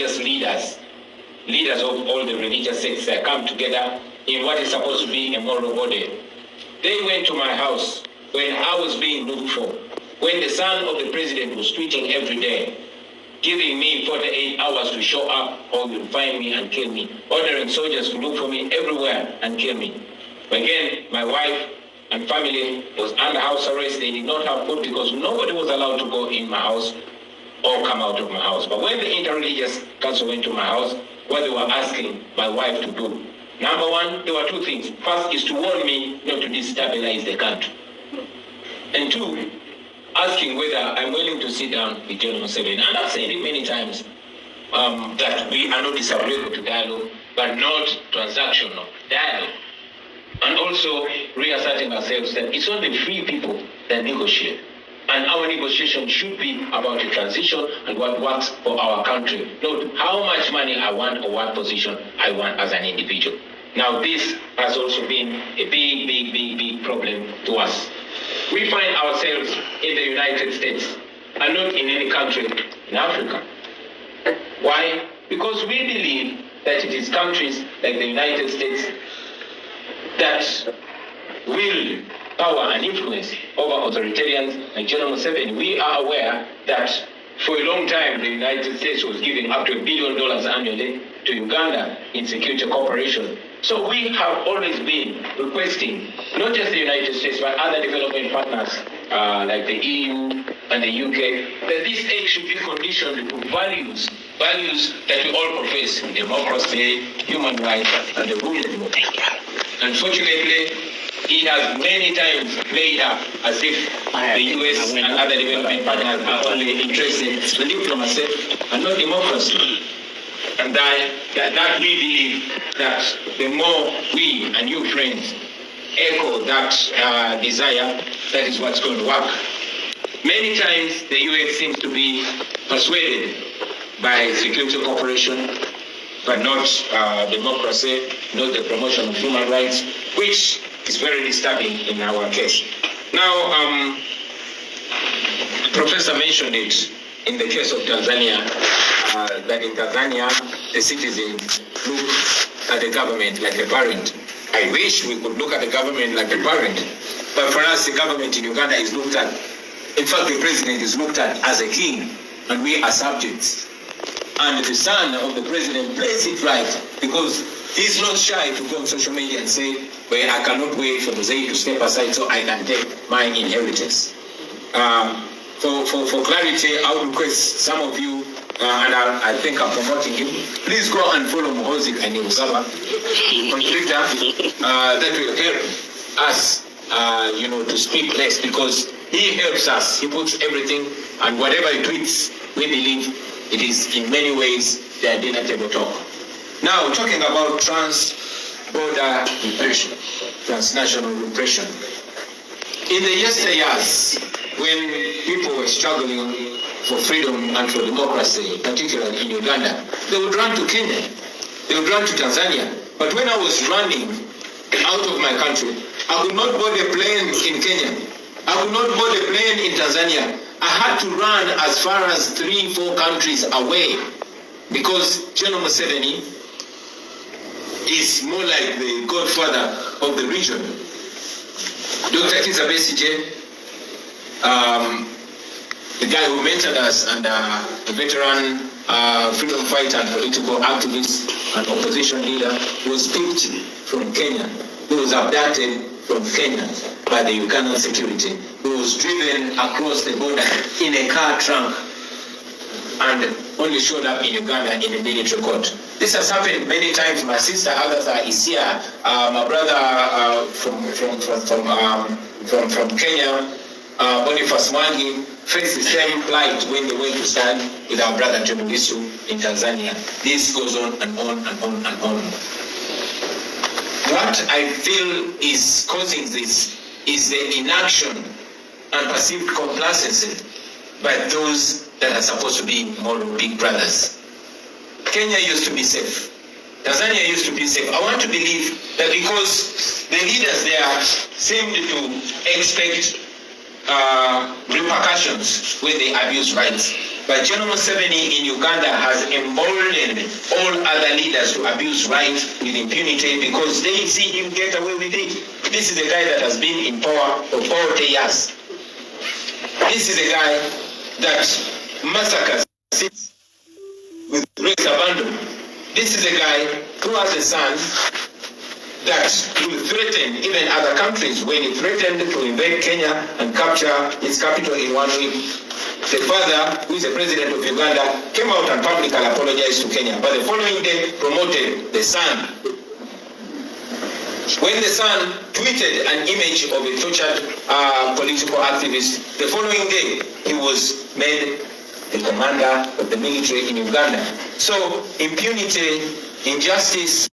religious leaders of all the religious sects that come together in what is supposed to be a moral body. They went to my house when I was being looked for, when the son of the president was tweeting every day, giving me 48 hours to show up or you'll find me and kill me, ordering soldiers to look for me everywhere and kill me. Again, my wife and family was under house arrest. They did not have food because nobody was allowed to go in my house or come out of my house. But when the Interreligious Council went to my house, what they were asking my wife to do, number one, there were two things. First is to warn me not to destabilize the country. And two, asking whether I'm willing to sit down with General Museveni. And I've said it many times, that we are not disagreeable to dialogue, but not transactional dialogue. And also reasserting ourselves that it's not the free people that negotiate. And our negotiation should be about a transition and what works for our country, not how much money I want or what position I want as an individual. Now, this has also been a big problem to us. We find ourselves in the United States and not in any country in Africa. Why? Because we believe that it is countries like the United States that will power and influence over authoritarians like General Museveni. We are aware that for a long time the United States was giving up to $1 billion annually to Uganda in security cooperation. So we have always been requesting, not just the United States, but other development partners like the EU and the UK, that this aid should be conditioned to values that we all profess: democracy, human rights, and the rule of law. Unfortunately, he has many times played up as if the US and other development partners are only interested in diplomacy and not democracy. And that we believe that the more we and you friends echo that desire, that is what's going to work. Many times the US seems to be persuaded by security cooperation, but not democracy, not the promotion of human rights, which is very disturbing in our case. Now, Professor mentioned it in the case of Tanzania, that in Tanzania, the citizens look at the government like a parent. I wish we could look at the government like a parent, but for us, the government in Uganda is looked at, in fact, the president is looked at as a king, and we are subjects. And the son of the president plays it right, because he's not shy to go on social media and say, well, I cannot wait for Museveni to step aside so I can take my inheritance. For clarity, I would request some of you, and I think I'm promoting him, please go and follow Muhozi and Ugaba on Twitter. That will help us, to speak less, because he helps us. He puts everything, and whatever he tweets, we believe it is in many ways their dinner table talk. Now, talking about trans-border repression, transnational repression. In the yesteryears, when people were struggling for freedom and for democracy, particularly in Uganda, they would run to Kenya, they would run to Tanzania. But when I was running out of my country, I could not board a plane in Kenya. I could not board a plane in Tanzania. I had to run as far as 3-4 countries away, because General Museveni is more like the godfather of the region. Dr. Kizza Besigye, the guy who mentored us and a veteran freedom fighter and political activist and opposition leader, was picked from Kenya. He was abducted from Kenya by the Ugandan security. He was driven across the border in a car trunk and only showed up in Uganda in a military court. This has happened many times. My sister Agatha is here. My brother from Kenya, Boniface Mwangi, faced the same plight when they went to stand with our brother John Lisu in Tanzania. This goes on and on and on and on. What I feel is causing this is the inaction and perceived complacency by those that are supposed to be moral big brothers. Kenya used to be safe. Tanzania used to be safe. I want to believe that because the leaders there seemed to expect repercussions when they abuse rights. But General Museveni in Uganda has emboldened threatened all other leaders to abuse rights with impunity because they see him get away with it. This is a guy that has been in power for 40 years. This is a guy that massacres with race abandon. This is a guy who has a son that will threaten even other countries. When he threatened to invade Kenya and capture its capital in 1 week, the father, who is the president of Uganda, came out and publicly apologized to Kenya. But the following day, promoted the son. When the son tweeted an image of a tortured political activist, the following day, he was made the commander of the military in Uganda. So impunity, injustice,